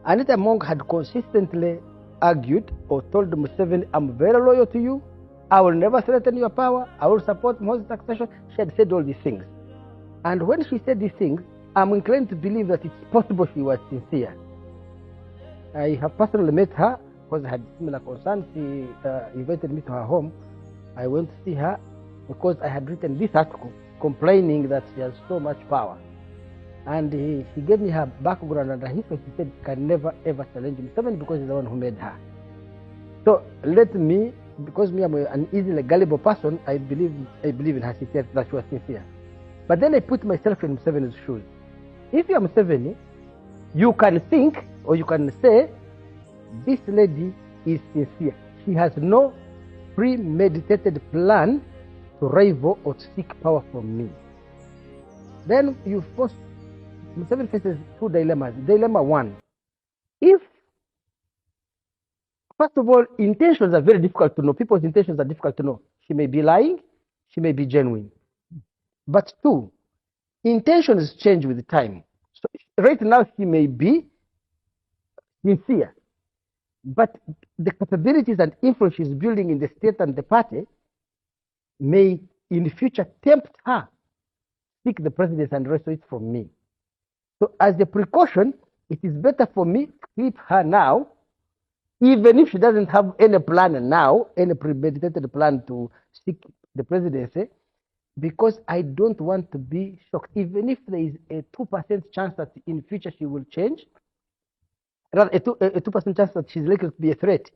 Anita Among had consistently argued or told Museveni, I'm very loyal to you, I will never threaten your power, I will support Moses' succession. She had said all these things. And when she said these things, I'm inclined to believe that it's possible she was sincere. I have personally met her because I had similar concerns. She invited me to her home. I went to see her because I had written this article complaining that she has so much power. And she gave me her background and her history. She said she can never ever challenge Museveni because he's the one who made her. So let me, because me I'm an easily gullible person, I believe in her sincerity, that she was sincere. But then I put myself in Museveni's shoes. If you are Museveni, you can think or you can say, this lady is sincere. She has no premeditated plan to rival or to seek power from me. Then you force, Museveni faces two dilemmas. Dilemma one, if, first of all, intentions are very difficult to know. People's intentions are difficult to know. She may be lying, she may be genuine. But two, intentions change with time. So right now she may be sincere, but the capabilities and influence she's building in the state and the party may in the future tempt her to seek the presidency and wrestle it from me. So as a precaution, it is better for me to keep her now, even if she doesn't have any plan now, any premeditated plan to seek the presidency, because I don't want to be shocked. Even if there is a 2% chance that in future she will change, rather a 2% chance that she's likely to be a threat,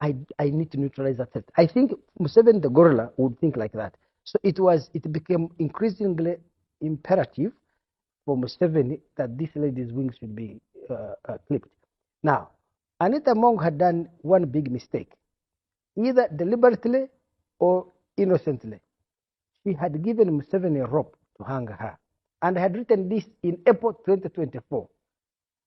I need to neutralize that threat. I think Museveni, the gorilla, would think like that. So it became increasingly imperative for Museveni that this lady's wings should be clipped. Now, Anita Among had done one big mistake, either deliberately or innocently. She had given Museveni a rope to hang her, and I had written this in April 2024.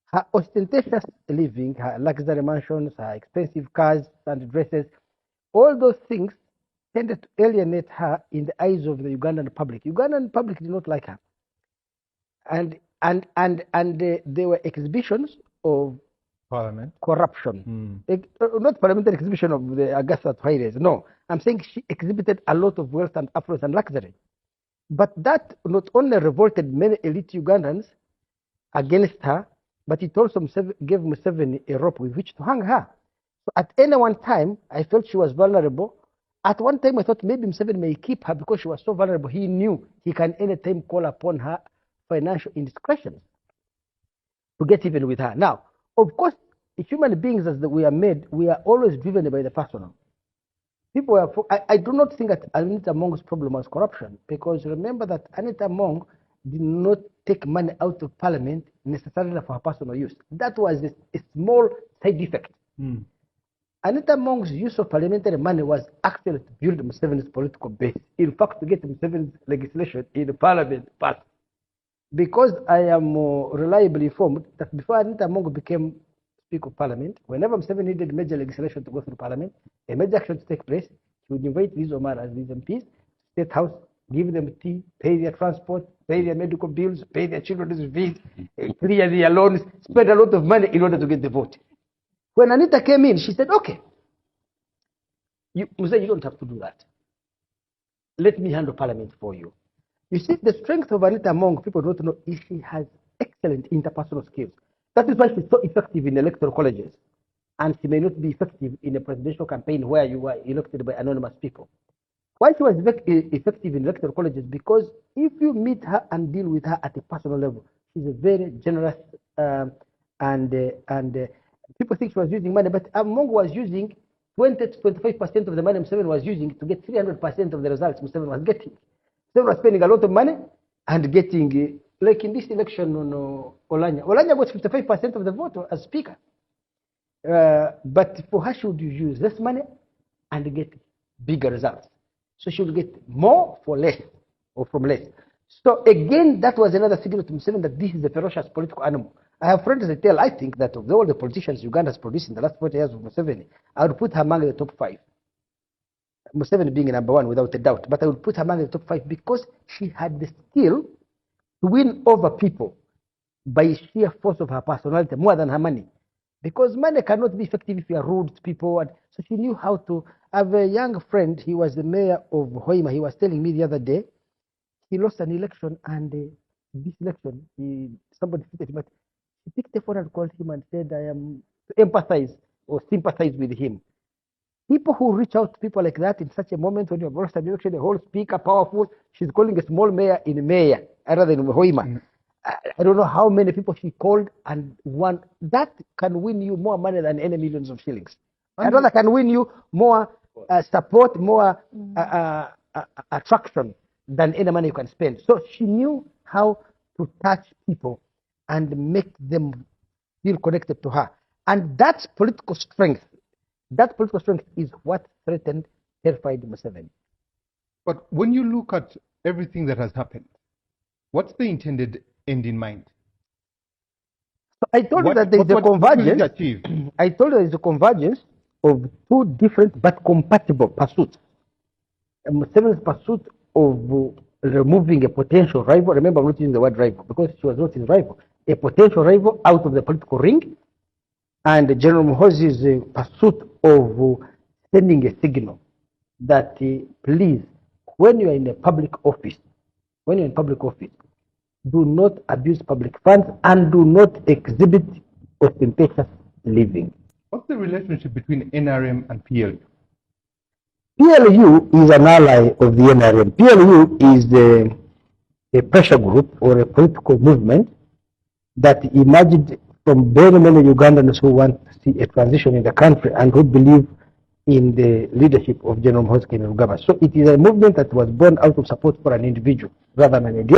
Her ostentatious living, her luxury mansions, her expensive cars and dresses, all those things tended to alienate her in the eyes of the Ugandan public. Ugandan public did not like her. And there were exhibitions of Parliament corruption. Not parliamentary exhibition of the Augusta Pirates. No, I'm saying she exhibited a lot of wealth and affluence and luxury. But that not only revolted many elite Ugandans against her, but it also gave Museveni a rope with which to hang her. So at any one time, I felt she was vulnerable. At one time, I thought maybe Museveni may keep her because she was so vulnerable. He knew he can anytime call upon her financial indiscretions to get even with her. Now, of course, human beings as we are made, we are always driven by the personal. People are, I do not think that Anita Among's problem was corruption, because remember that Anita Among did not take money out of parliament necessarily for her personal use. That was a small side effect. Anita Among's use of parliamentary money was actually to build Museveni's political base. In fact, to get Museveni's legislation in the parliament passed. Because I am reliably informed that before Anita Among became Speaker of Parliament, whenever Museveni needed major legislation to go through Parliament, a major action to take place, he would invite these Omar as these MPs, State House, give them tea, pay their transport, pay their medical bills, pay their children's fees, clear their loans, spend a lot of money in order to get the vote. When Anita came in, she said, okay, Museveni, you don't have to do that. Let me handle Parliament for you. You see, the strength of Anita Among, people don't know, is she has excellent interpersonal skills. That is why she's so effective in electoral colleges. And she may not be effective in a presidential campaign where you are elected by anonymous people. Why she was effective in electoral colleges? Because if you meet her and deal with her at a personal level, she's a very generous and people think she was using money, but Among was using 20 to 25% of the money Museveni was using to get 300% of the results Museveni was getting. Museveni was spending a lot of money and getting, like in this election on Olanya. Olanya got 55% of the vote as speaker. But for her, she would use less money and get bigger results. So she would get more for less, or from less. So again, that was another signal to Museveni that this is a ferocious political animal. I have friends that tell, I think that of all the politicians Uganda has produced in the last 40 years of Museveni, I would put her among the top 5. Museveni being number 1 without a doubt, but I would put her among the top 5 because she had the skill to win over people by sheer force of her personality more than her money. Because money cannot be effective if you are rude to people. And so she knew how to. I have a young friend, he was the mayor of Hoima. He was telling me the other day, he lost an election, and this election, somebody defeated him. But he picked the phone and called him and said, I am to empathize or sympathize with him. People who reach out to people like that in such a moment when you have lost an election, the whole speaker, powerful, she's calling a small mayor in mayor rather than Hoima. Mm. I don't know how many people she called, and one that can win you more money than any millions of shillings. Another can win you more support, more attraction than any money you can spend. So she knew how to touch people and make them feel connected to her. And that political strength is what threatened, terrified Museveni. But when you look at everything that has happened, what's the intended end in mind? So I told you that there is a convergence. I told you there is a convergence of two different but compatible pursuits. Museveni's pursuit of removing a potential rival. Remember, I'm not using the word rival because she was not his rival. A potential rival out of the political ring, and General Muhoozi's pursuit of sending a signal that please, when you are in a public office, do not abuse public funds and do not exhibit ostentatious living. What's the relationship between NRM and PLU? PLU is an ally of the NRM. PLU is a pressure group or a political movement that emerged from very many Ugandans who want to see a transition in the country and who believe in the leadership of General Muhoozi Kainerugaba. So it is a movement that was born out of support for an individual rather than an ideology.